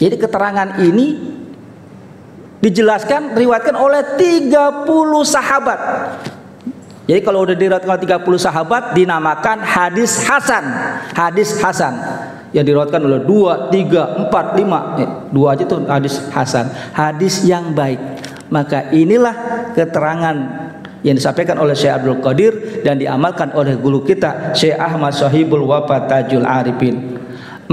Jadi keterangan ini dijelaskan, riwayatkan oleh 30 sahabat. Jadi kalau udah diriwayatkan 30 sahabat dinamakan hadis hasan. Hadis hasan yang diriwayatkan oleh 2, 3, 4, 5. 2 aja tuh hadis hasan. Hadis yang baik. Maka inilah keterangan yang disampaikan oleh Syekh Abdul Qadir dan diamalkan oleh guru kita Syekh Ahmad Shahibul Wafat Tajul Arifin.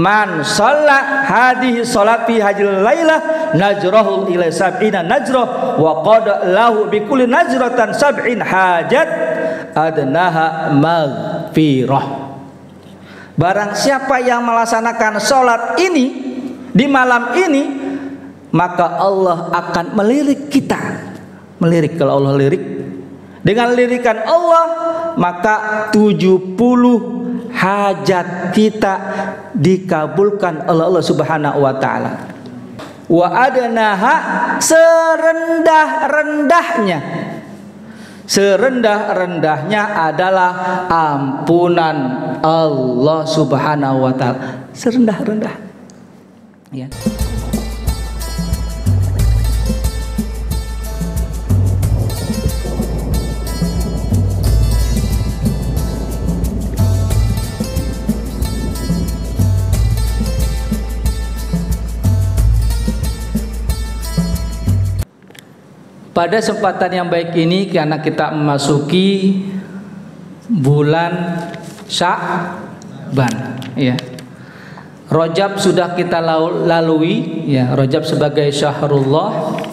Man shalla hadhihi salat fi hajil lailah najrahu ila sab'ina najrah wa qada lahu bi kulli najratan sab'in hajat adnaha maghfirah. Barang siapa yang melaksanakan salat ini di malam ini, maka Allah akan melirik kita. Melirik, kalau Allah lirik, dengan lirikan Allah maka 70 hajat kita dikabulkan oleh Allah Subhanahu wa taala. Wa adnaha, serendah-rendahnya adalah ampunan Allah Subhanahu wa taala. Serendah-rendah. Ya. Pada kesempatan yang baik ini, karena kita memasuki bulan Sya'ban, ya. Rajab sudah kita lalui, ya. Rajab sebagai syahrullah,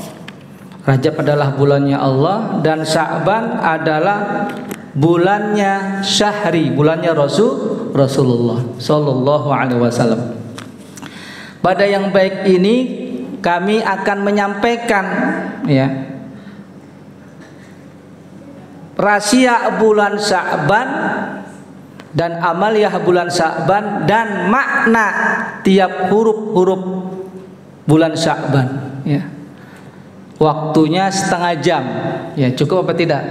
Rajab adalah bulannya Allah, dan Sya'ban adalah bulannya syahri, bulannya Rasulullah Sallallahu Alaihi Wasallam. Pada yang baik ini kami akan menyampaikan, ya, rahasia bulan Sya'ban dan amaliyah bulan Sya'ban dan makna tiap huruf-huruf bulan Sya'ban, ya. Waktunya setengah jam, ya. Cukup apa tidak?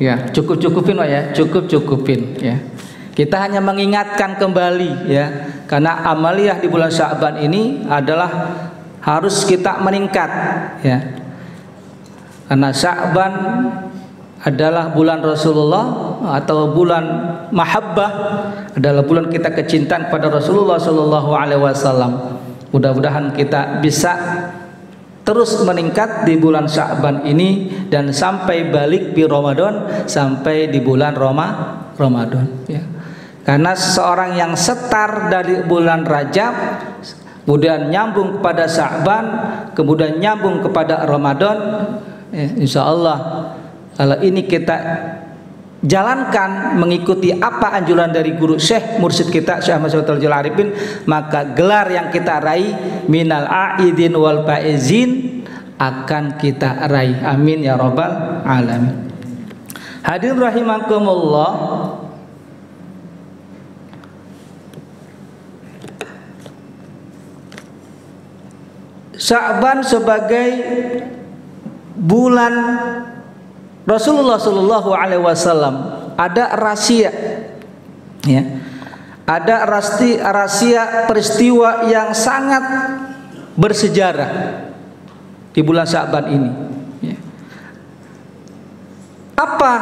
Ya, cukupin Pak, ya. Cukupin, ya. Kita hanya mengingatkan kembali, ya, karena amaliyah di bulan Sya'ban ini adalah harus kita meningkat, ya. Karena Sya'ban adalah bulan Rasulullah atau bulan mahabbah, adalah bulan kita kecintaan kepada Rasulullah Sallallahu Alaihi Wasallam. Mudah-mudahan kita bisa terus meningkat di bulan Sya'ban ini dan sampai balik di Ramadan, sampai di bulan Ramadan, ya. Karena seseorang yang setar dari bulan Rajab, kemudian nyambung kepada Sya'ban, kemudian nyambung kepada Ramadan, ya, insya Allah kalau ini kita jalankan mengikuti apa anjuran dari guru Syekh mursyid kita Syekh Ahmad Tajul Arifin, maka gelar yang kita raih minal aidin wal faizin akan kita raih. Amin ya rabbal alamin. Hadirin rahimakumullah, Sya'ban sebagai bulan Rasulullah Shallallahu Alaihi Wasallam ada rahasia, ya. Ada rahasia peristiwa yang sangat bersejarah di bulan Sya'ban ini, ya. Apa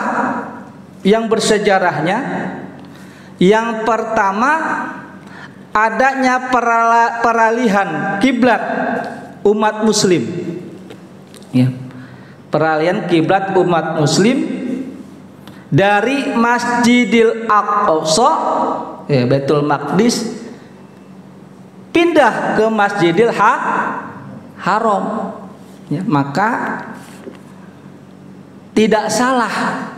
yang bersejarahnya? Yang pertama, adanya peralihan kiblat umat muslim, ya. Peralihan kiblat umat muslim dari Masjidil Aqsa, ya, Baitul Maqdis, pindah ke Masjidil Haram, ya. Maka tidak salah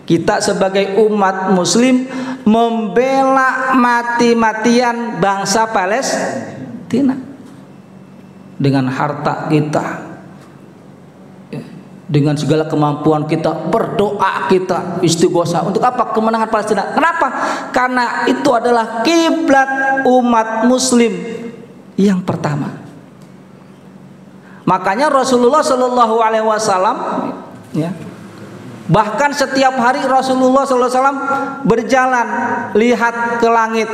kita sebagai umat muslim membela mati-matian bangsa Palestina dengan harta kita, dengan segala kemampuan kita, berdoa kita, istighosah untuk apa? Kemenangan Palestina. Kenapa? Karena itu adalah kiblat umat muslim yang pertama. Makanya Rasulullah Shallallahu Alaihi Wasallam, ya, bahkan setiap hari Rasulullah Shallallahu Alaihi Wasallam berjalan lihat ke langit.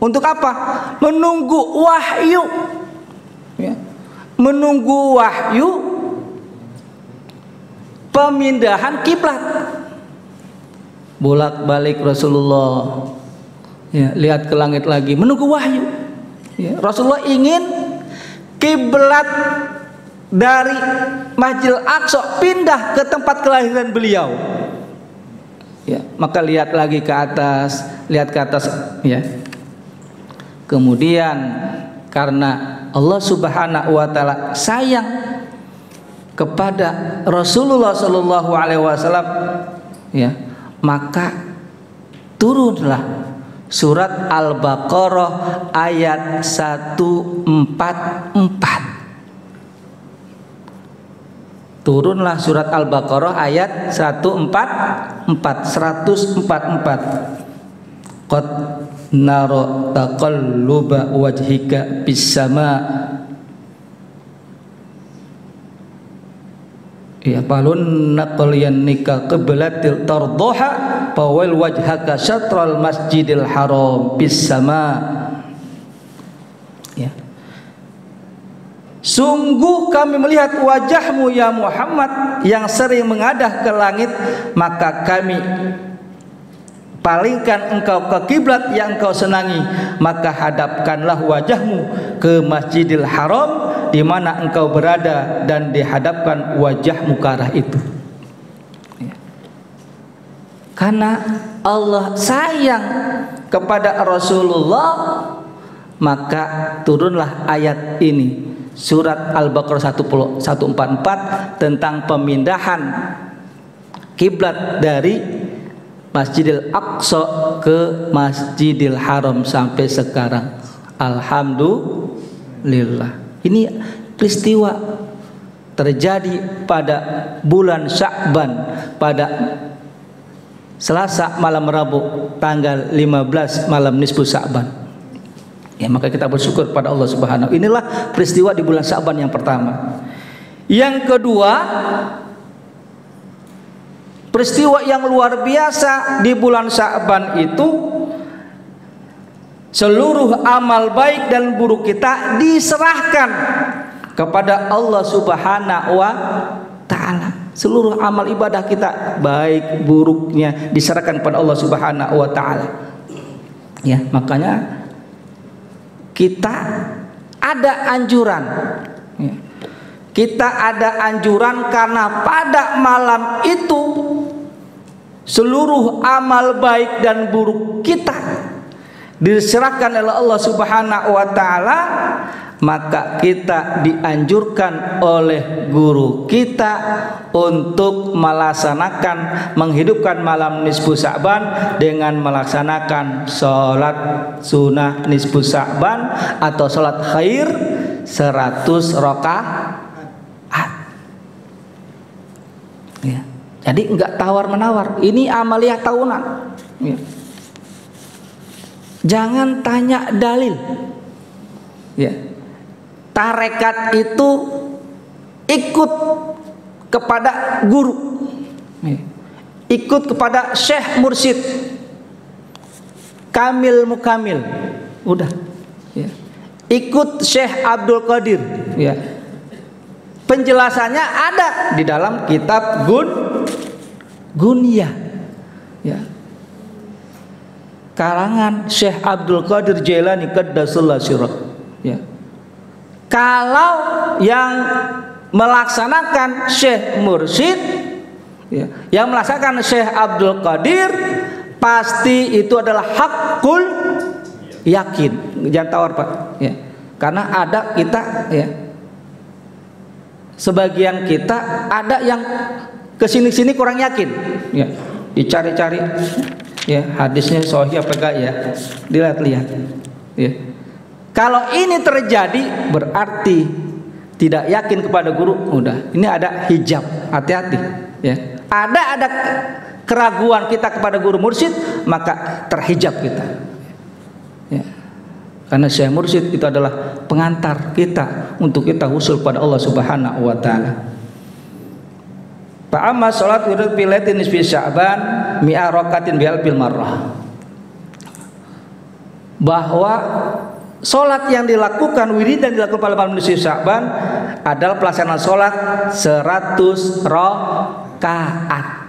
Untuk apa? Menunggu wahyu menunggu wahyu pemindahan kiblat. Bolak-balik Rasulullah ya, lihat ke langit lagi menunggu wahyu ya. Rasulullah ingin kiblat dari Masjidil Aqsa pindah ke tempat kelahiran beliau ya, maka lihat lagi ke atas, lihat ke atas ya. Kemudian karena Allah Subhanahu wa taala sayang kepada Rasulullah sallallahu alaihi wasallam ya, maka turunlah surat Al-Baqarah ayat 144. Turunlah surat Al-Baqarah ayat 144. Qad nara taqalluba wajhika bis sama' ya palun naqliyannika qiblatil tardaha fawal wajhaka syatral masjidil haram bis sama ya. Sungguh kami melihat wajahmu ya Muhammad yang sering mengadah ke langit, maka kami palingkan engkau ke kiblat yang engkau senangi, maka hadapkanlah wajahmu ke Masjidil Haram di mana engkau berada dan dihadapkan wajahmu ke arah itu ya. Karena Allah sayang kepada Rasulullah, maka turunlah ayat ini, surat Al-Baqarah 144 tentang pemindahan kiblat dari Masjidil Aqsa ke Masjidil Haram sampai sekarang. Alhamdulillah. Ini peristiwa terjadi pada bulan Sya'ban, pada Selasa malam Rabu tanggal 15 malam nisfu Sya'ban. Ya, maka kita bersyukur pada Allah Subhanahu. Inilah peristiwa di bulan Sya'ban yang pertama. Yang kedua, peristiwa yang luar biasa di bulan Sya'ban itu, seluruh amal baik dan buruk kita diserahkan kepada Allah Subhanahu wa taala. Seluruh amal ibadah kita baik buruknya diserahkan kepada Allah Subhanahu wa taala. Ya, makanya kita ada anjuran ya. Kita ada anjuran karena pada malam itu seluruh amal baik dan buruk kita diserahkan oleh Allah Subhanahu wa taala, maka kita dianjurkan oleh guru kita untuk melaksanakan, menghidupkan malam nisfu Sya'ban dengan melaksanakan sholat sunnah nisfu Sya'ban atau sholat khair 100 rakaat ya. Jadi enggak tawar-menawar, ini amaliyah tahunan ya. Jangan tanya dalil ya. Tarekat itu ikut kepada guru ya. Ikut kepada syekh mursyid kamil mukamil, udah ya. Ikut Syekh Abdul Qadir ya. Penjelasannya ada di dalam kitab Gunyah ya, karangan Syekh Abdul Qadir Jailani Qaddasallahu sirrah ya. Kalau yang melaksanakan Syekh Mursyid ya, yang melaksanakan Syekh Abdul Qadir, pasti itu adalah hakul yakin, jangan tawar Pak ya. Karena ada kita ya, sebagian kita ada yang kesini-sini kurang yakin ya, dicari-cari ya hadisnya sahih apa enggak ya, dilihat-lihat ya. Kalau ini terjadi berarti tidak yakin kepada guru, udah ini ada hijab, hati-hati ya. Ada keraguan kita kepada guru mursyid, maka terhijab kita ya. Karena Syekh Mursyid itu adalah pengantar kita untuk kita usul pada Allah Subhanahu wa taala. Fa amma salat wirid filatin nisfi Sya'ban mi'a rakatin bil marrah. Bahwa Solat yang dilakukan, wirid yang dilakukan pada malam nisfu Sya'ban adalah pelaksanaan solat 100 rakaat.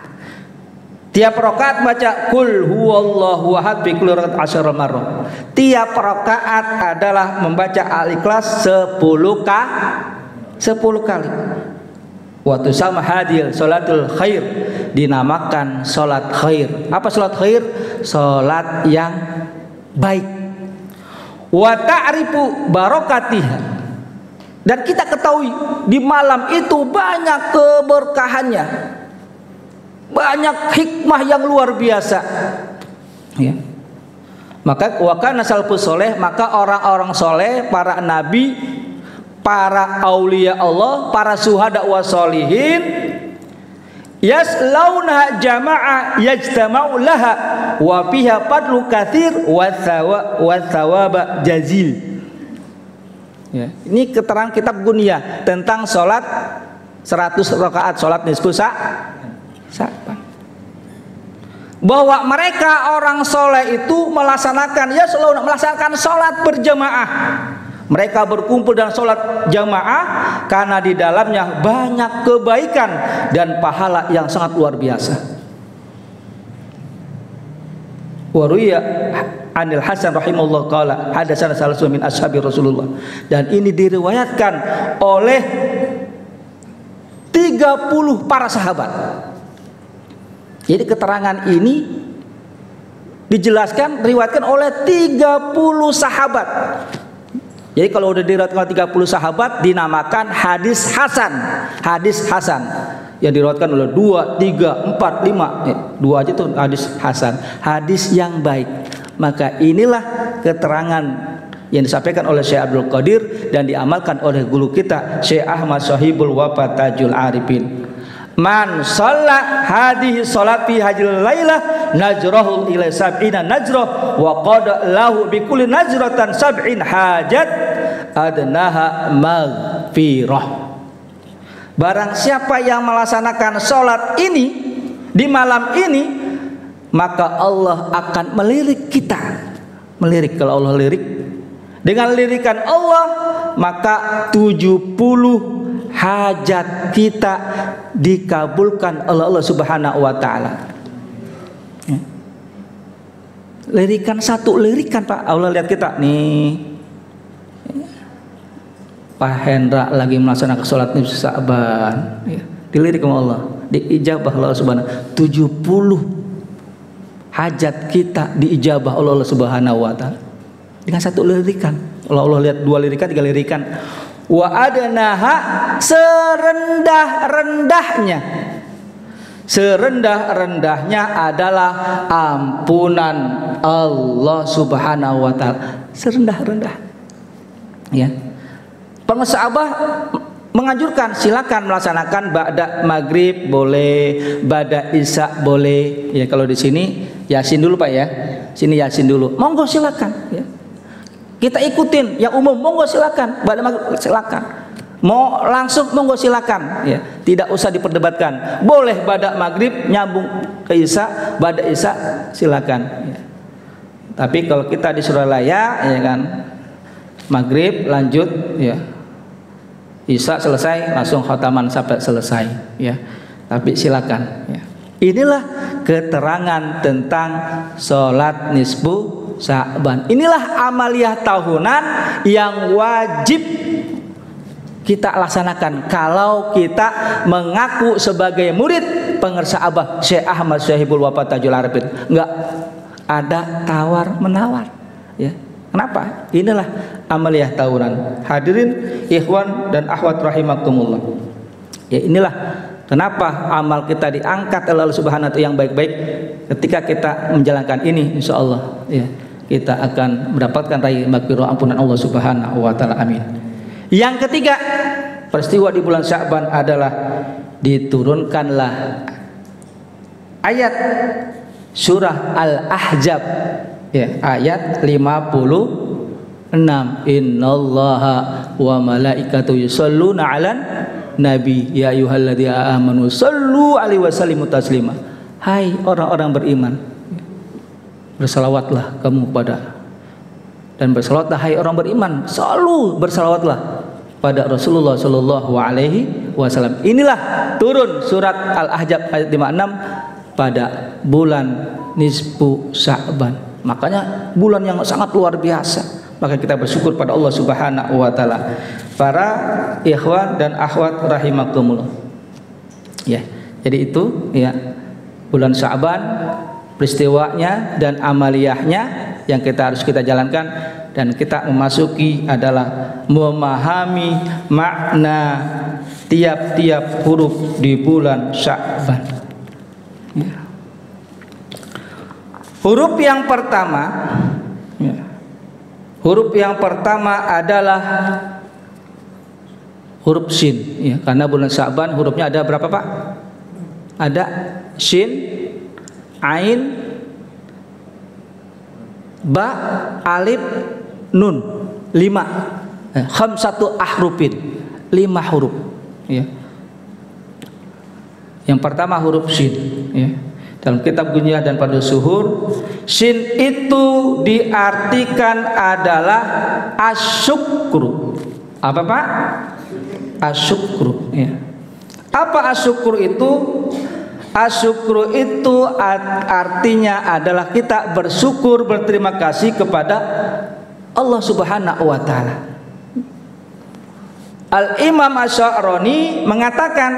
Tiap rakaat baca Qul huwallahu ahad bi kulli rakaat 10 marrah. Tiap rakaat adalah membaca Al-Ikhlas 10 kali. Waktu sama hadil salatul khair, dinamakan salat khair. Apa salat khair? Salat yang baik. Wa ta'rifu barakatiha, dan kita ketahui di malam itu banyak keberkahannya, banyak hikmah yang luar biasa, ya. Maka wakana salafus soleh, maka orang-orang soleh, para nabi, para aulia Allah, para syuhada wa sholihin, yaslauna jama'a yajtama'u laha wa fiha fadlu katsir wa thawaba jazil. Ya, ini keterangan kitab Gunyah tentang salat 100 rakaat salat nisfu Sya'ban. Bahwa mereka orang soleh itu melaksanakan salat berjamaah. Mereka berkumpul dan sholat jamaah karena di dalamnya banyak kebaikan dan pahala yang sangat luar biasa. Waruya Anil Hasan rahimahullah qala hadatsana salasun min ashabi Rasulullah, dan ini diriwayatkan oleh 30 para sahabat. Jadi keterangan ini dijelaskan, diriwayatkan oleh 30 sahabat. Jadi kalau udah diriwayatkan 30 sahabat dinamakan hadis hasan. Hadis hasan yang diriwayatkan oleh 2, 3, 4, 5, 2 aja tuh hadis hasan, hadis yang baik. Maka inilah keterangan yang disampaikan oleh Syekh Abdul Qadir dan diamalkan oleh guru kita Syekh Ahmad Shahibul Wafa Tajul Arifin. Man shalla hadhihi salat fi hajil lailah najrahu ila sab'ina najrah wa qada lahu bi kulli najratan sab'in hajat adnaha maghfirah. Barang siapa yang melaksanakan salat ini di malam ini, maka Allah akan melirik kita. Melirik, kalau Allah lirik, dengan lirikan Allah maka 70 hajat kita dikabulkan oleh Allah Subhanahu wa taala. Ya. Lirikan satu, lirikan Pak. Allah lihat kita nih. Pak Hendra lagi melaksanakan sholat nisfu Sya'ban. Ya. Dilirik sama Allah, diijabah Allah Subhanahu. 70 hajat kita diijabah oleh Allah Subhanahu wa taala. Dengan satu lirikan. Kalau Allah lihat 2 lirikan, 3 lirikan. Wa adnaha, serendah-rendahnya adalah ampunan Allah Subhanahu wa taala. Serendah-rendah. Ya. Para sahabat menganjurkan silakan melaksanakan ba'da maghrib boleh, ba'da isya boleh. Ya, kalau di sini Yasin dulu Pak ya. Sini Yasin dulu. Monggo silakan ya. Kita ikutin yang umum, monggo silakan. Ba'da maghrib silakan. Mau langsung monggo silakan ya. Tidak usah diperdebatkan. Boleh ba'da maghrib nyambung ke isya, ba'da isya silakan ya. Tapi kalau kita di Suralaya ya kan, maghrib lanjut ya, isya selesai langsung khataman sampai selesai ya. Tapi silakan ya. Inilah keterangan tentang sholat nisfu Sya'ban. Inilah amaliyah tahunan yang wajib kita laksanakan kalau kita mengaku sebagai murid pengersa Abah Syekh Ahmad Syahibul Wafa Tajul Arifin. Enggak ada tawar menawar ya. Kenapa? Inilah amaliyah tahunan. Hadirin ikhwan dan akhwat rahimakumullah. Ya, inilah kenapa amal kita diangkat oleh Allah Subhanahu wa taala yang baik-baik. Ketika kita menjalankan ini, insya Allah ya, kita akan mendapatkan raih maghfirah ampunan Allah Subhanahu wa taala. Amin. Yang ketiga, peristiwa di bulan Sya'ban adalah diturunkanlah ayat surah Al-Ahzab ya, ayat 56. Innallaha wa malaikatahu yusholluna 'alan nabi ya ayyuhalladzina amanu shallu 'alaihi wa sallimu taslima. Hai orang-orang beriman, bersalawatlah kamu Dan bersalawatlah hai orang beriman, selalu bersalawatlah pada Rasulullah Shallallahu Alaihi Wasallam. Inilah turun surat Al-Ahzab ayat 56 pada bulan nisfu Sya'ban. Makanya bulan yang sangat luar biasa. Maka kita bersyukur pada Allah Subhanahu wa taala. Para ikhwan dan akhwat rahimakumullah. Ya. Jadi itu ya bulan Sya'ban, peristiwanya dan amaliyahnya yang harus kita jalankan, dan kita memasuki adalah memahami makna tiap-tiap huruf di bulan Sya'ban. Ya. Huruf yang pertama, ya. Huruf yang pertama adalah huruf Shin, ya, karena bulan Sya'ban hurufnya ada berapa Pak? Ada Shin, Ain, Ba, Alif, Nun, 5. Khamsatu ahrufin, 5 huruf. Ya. Yang pertama huruf Shin. Ya. Dalam kitab Gunyah dan Pada Suhur, Shin itu diartikan adalah asyukru. Apa Pak? Asyukru. Ya. Apa asyukru itu? Asyukru itu artinya adalah kita bersyukur, berterima kasih kepada Allah Subhanahu wa taala. Al-Imam Asy'arani mengatakan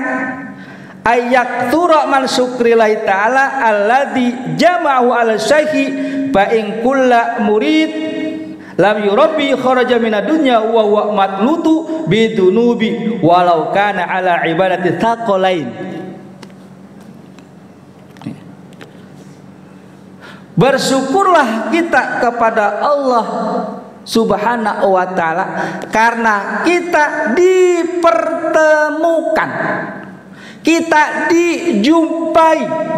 ayat tura man syukrillahi ta'ala alladzi jama'u ala syaihi fa in kulla murid lam yurabbi kharaja minad dunya wa huwa matlutu bidunubi walau kana ala ibadati thaqalain. Bersyukurlah kita kepada Allah Subhanahu wa ta'ala karena kita dipertemukan, kita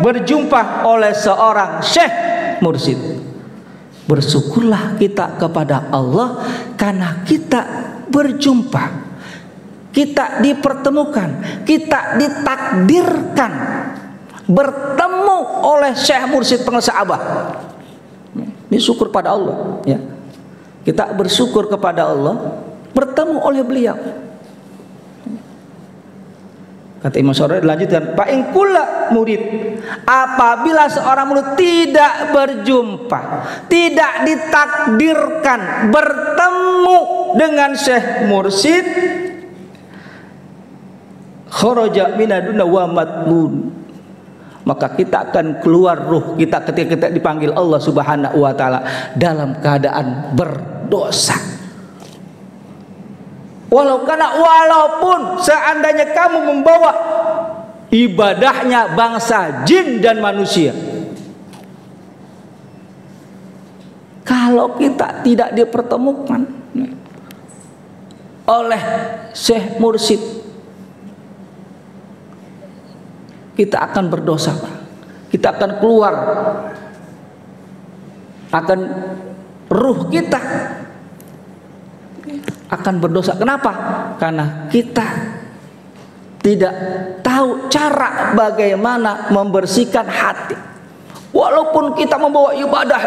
berjumpa oleh seorang syekh mursyid. Bersyukurlah kita kepada Allah karena kita berjumpa, kita dipertemukan, kita ditakdirkan bertemu oleh syekh mursyid pengeras Abah. Ini syukur pada Allah, ya. Kita bersyukur kepada Allah bertemu oleh beliau. Kata Imam Syarani dilanjutkan, fa in kulla murid, apabila seorang murid tidak berjumpa, tidak ditakdirkan bertemu dengan syekh mursyid, kharaja minaduna wa matmun, maka kita akan keluar ruh kita ketika kita dipanggil Allah Subhanahu wa taala dalam keadaan berdosa. Walaupun seandainya kamu membawa ibadahnya bangsa jin dan manusia, kalau kita tidak dipertemukan oleh syekh mursyid, kita akan berdosa, kita akan keluar, akan ruh kita akan berdosa. Kenapa? Karena kita tidak tahu cara bagaimana membersihkan hati. Walaupun kita membawa ibadah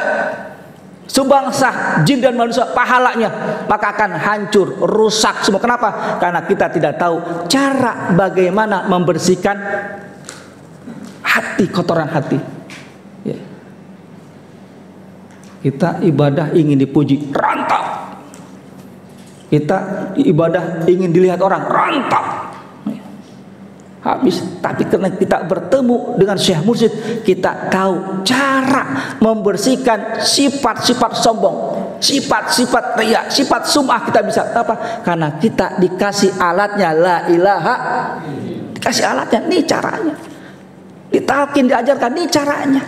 sebangsa jin dan manusia, pahalanya maka akan hancur, rusak semua. Kenapa? Karena kita tidak tahu cara bagaimana membersihkan hati, kotoran hati. Ya. Kita ibadah ingin dipuji, rantau. Kita ibadah ingin dilihat orang, rantau. Habis. Tapi karena kita bertemu dengan syekh mursyid, kita tahu cara membersihkan sifat-sifat sombong, sifat-sifat riya, sifat sum'ah. Kita bisa apa? Karena kita dikasih alatnya, la ilaha, dikasih alatnya, nih caranya. Ditalkin, diajarkan, nih caranya.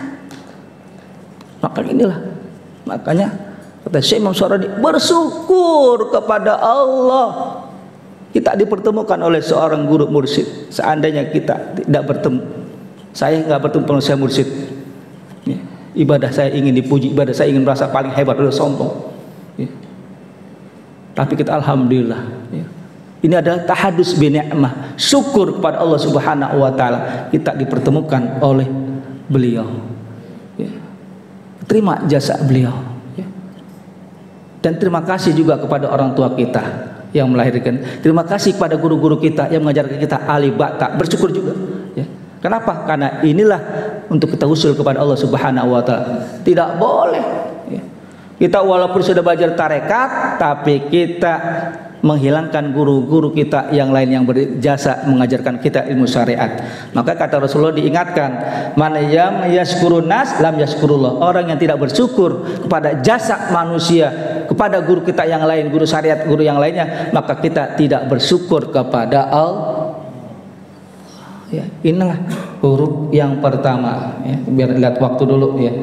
Maka inilah, makanya kata Syekh Imam Syarani, bersyukur kepada Allah kita dipertemukan oleh seorang guru mursyid. Seandainya kita tidak bertemu, saya nggak bertemu dengan Syekh mursyid, ya, ibadah saya ingin dipuji, ibadah saya ingin merasa paling hebat, udah sombong, ya. Tapi kita alhamdulillah, ya. Ini adalah tahadus bi ni'mah, syukur kepada Allah Subhanahu wa taala kita dipertemukan oleh beliau, ya. Terima jasa beliau, ya. Dan terima kasih juga kepada orang tua kita yang melahirkan. Terima kasih kepada guru-guru kita yang mengajarkan kita alif ba ta. Bersyukur juga. Ya. Kenapa? Karena inilah untuk kita usul kepada Allah Subhanahu wa taala. Tidak boleh ya, kita walaupun sudah belajar tarekat, tapi kita menghilangkan guru-guru kita yang lain yang berjasa mengajarkan kita ilmu syariat. Maka kata Rasulullah diingatkan, man yam yashkurun nas lam yashkurullah. Orang yang tidak bersyukur kepada jasa manusia, kepada guru kita yang lain, guru syariat, guru yang lainnya, maka kita tidak bersyukur kepada Allah. Ya, inilah huruf yang pertama ya. Biar lihat waktu dulu ya.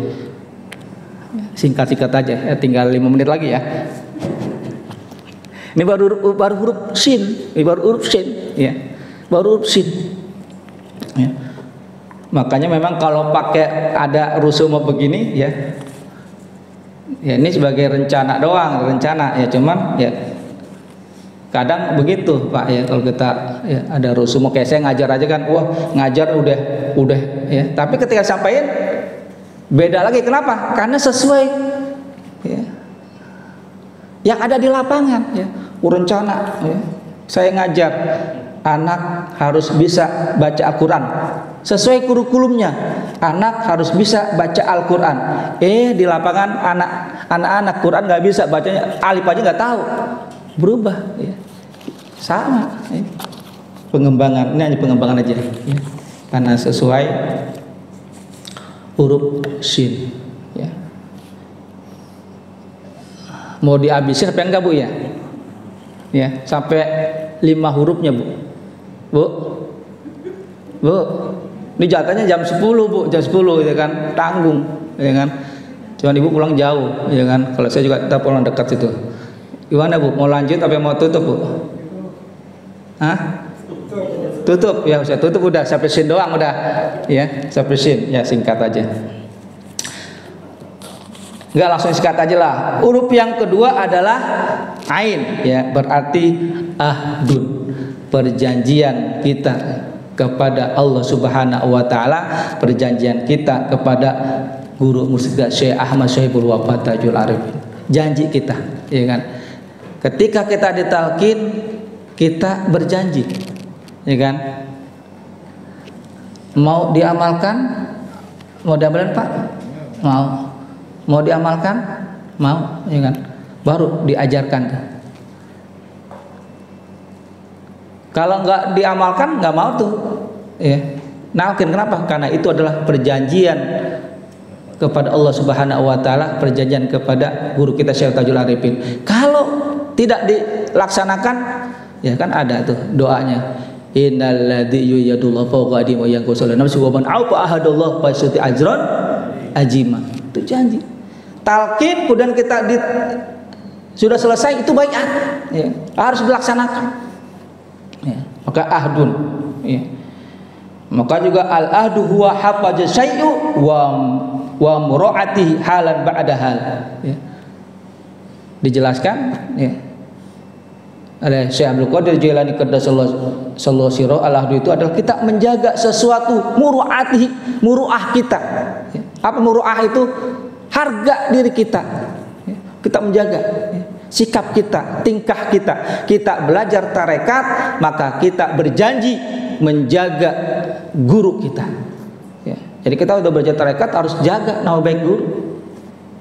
Singkat-singkat aja ya, tinggal 5 menit lagi ya. Ini baru huruf sin, ini baru huruf sin, ya, baru huruf sin. Ya. Makanya memang kalau pakai ada rusumah begini, ya, ya ini sebagai rencana doang, rencana ya, cuman ya kadang begitu Pak ya, kalau kita ya, ada rusumah kayak saya ngajar aja kan, wah ngajar udah, ya. Tapi ketika sampaikan beda lagi, kenapa? Karena sesuai ya, yang ada di lapangan ya. Rencana ya. Saya ngajar anak harus bisa baca Al-Quran sesuai kurikulumnya, anak harus bisa baca Al-Quran. Di lapangan anak-anak Quran nggak bisa bacanya, alif aja nggak tahu, berubah ya. Sama ya. Pengembangan, ini hanya pengembangan aja ya. Karena sesuai huruf sin ya. Mau dihabisin apa enggak Bu ya? Ya, sampai 5 hurufnya Bu. Ini jatahnya jam 10 Bu, jam 10 ya kan, tanggung ya kan. Cuman Ibu pulang jauh ya kan. Kalau saya juga kita pulang dekat situ. Gimana Bu? Mau lanjut apa mau tutup Bu? Hah? Tutup ya, saya tutup udah sampai sin doang udah ya, sampai sin ya, singkat aja. Enggak, langsung sikat aja lah. Huruf yang kedua adalah ain ya, berarti ahdun, perjanjian kita kepada Allah Subhanahu wa taala, perjanjian kita kepada guru mursyid Syekh Ahmad Syaibul Wafat Tajul Arifin. Janji kita, ya kan? Ketika kita ditalkin, kita berjanji, ya kan? Mau diamalkan? Mau diamalkan Pak? Mau diamalkan? Mau, ya kan? Baru diajarkan. Kalau nggak diamalkan, nggak mau tuh, ya. Nalkin, kenapa? Karena itu adalah perjanjian kepada Allah Subhanahu wa taala, perjanjian kepada guru kita Syekh Tajul Arifin. Kalau tidak dilaksanakan, ya kan ada tuh doanya. Innalladzi yuyadullahu fawqa aydihim wa yanqusul nafsu wa man aufa ahadallah fa yuti ajran ajima. Itu janji. Talqin kemudian kita sudah selesai, itu baiat ya, harus dilaksanakan ya. Maka ahdun ya. Maka juga al ahdu huwa hafaza syai'u wa mura'ati halan ba'da hal ya. Dijelaskan ya oleh Syekh Abdul Qadir Jailani Qaddasallahu sirra. Al ahdu itu adalah kita menjaga sesuatu, muru'ah kita ya. Apa muru'ah itu? Harga diri kita, kita menjaga sikap kita, tingkah kita. Kita belajar tarekat, maka kita berjanji menjaga guru kita. Ya. Jadi kita udah belajar tarekat harus jaga nama baik guru.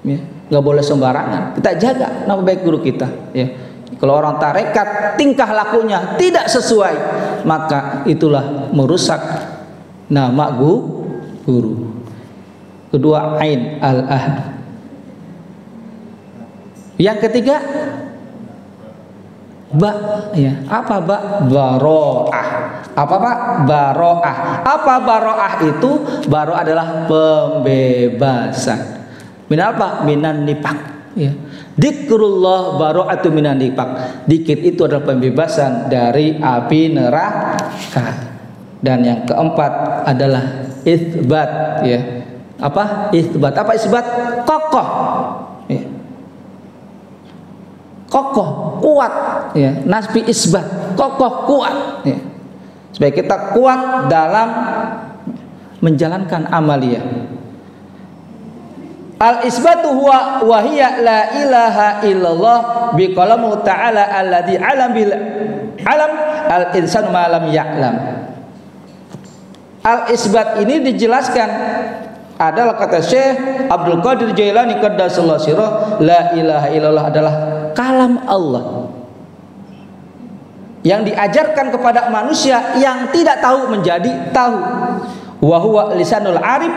Ya. Nggak boleh sembarangan. Kita jaga nama baik guru kita. Ya. Kalau orang tarekat tingkah lakunya tidak sesuai, maka itulah merusak nama guru. Kedua, ain al-ahd. Yang ketiga, ba ya. Apa ba? Baro'ah. Apa Pak? Baro'ah. Apa baro'ah itu? Baro'ah adalah pembebasan. Min apa? Minan nifaq ya. Dzikrullah baro'atu minan nifaq. Dikit itu adalah pembebasan dari api neraka. Dan yang keempat adalah itsbat ya. Apa? Itsbat. Apa isbat? Kokoh ya. Kokoh, kuat ya. Nasbi isbat, kokoh, kuat ya. Supaya kita kuat dalam menjalankan amaliyah. Al-isbatu huwa wa hiya la ilaha illallah bi qalamu ta'ala alladhi alam bil alam al-insanu ma lam ya'lam. Al-isbat ini dijelaskan adalah kata Syekh Abdul Qadir Jailani qaddasallahu sirrah, la ilaha illallah adalah kalam Allah yang diajarkan kepada manusia yang tidak tahu menjadi tahu. Wa huwa lisanul arif,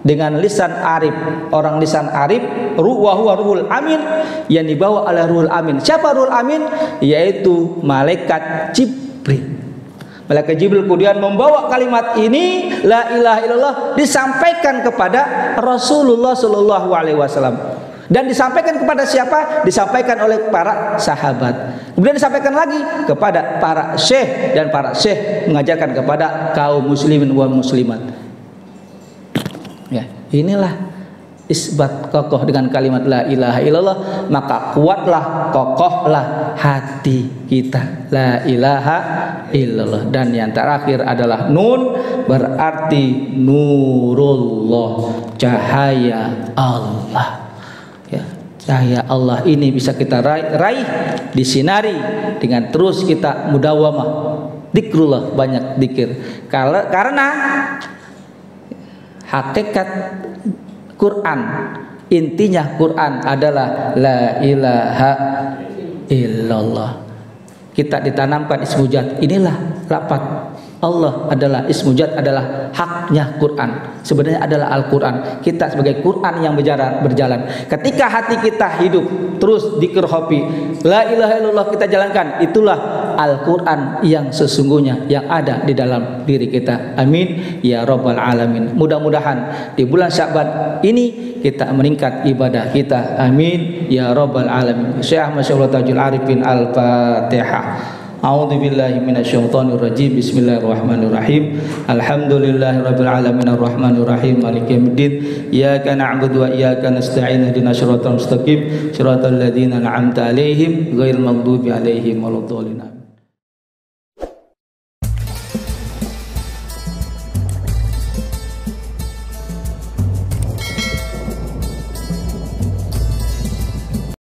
dengan lisan arif, orang lisan arif, wa huwa ruhul amin, yang dibawa oleh ruhul amin. Siapa ruhul amin? Yaitu malaikat Jibril. Malaikat Jibril kemudian membawa kalimat ini, la ilaha illallah, disampaikan kepada Rasulullah sallallahu alaihi wasallam. Dan disampaikan kepada siapa? Disampaikan oleh para sahabat. Kemudian disampaikan lagi kepada para syekh, dan para syekh mengajarkan kepada kaum muslimin wa muslimat. Ya, inilah isbat kokoh dengan kalimat la ilaha illallah, maka kuatlah, kokohlah hati kita, la ilaha illallah. Dan yang terakhir adalah nun, berarti nurullah, cahaya Allah. Ya, cahaya Allah ini bisa kita raih, disinari dengan terus kita mudawamah zikrullah, banyak zikir. Karena hakikat Quran, intinya Quran adalah la ilaha illallah. Kita ditanamkan ismu jad, inilah lafaz Allah adalah ismu jad, adalah haknya Quran. Sebenarnya adalah Al-Quran. Kita sebagai Quran yang berjalan. Ketika hati kita hidup terus dzikir hobi, la ilaha illallah kita jalankan, itulah Al-Quran yang sesungguhnya yang ada di dalam diri kita. Amin ya rabbal alamin. Mudah-mudahan di bulan Sya'ban ini kita meningkat ibadah kita. Amin ya rabbal alamin. Syekh Masyaallah Tajul Arifin Al-Fatihah. A'udzu billahi minasyaitonir rajim. Bismillahirrahmanirrahim. Alhamdulillahirabbil alamin arrahmanir rahim maliki yaumiddin. Iyyaka na'budu wa iyyaka nasta'in. Ihdinas siratal mustaqim. Shiratal ladzina an'amta 'alaihim ghairil maghdubi 'alaihim waladdallin.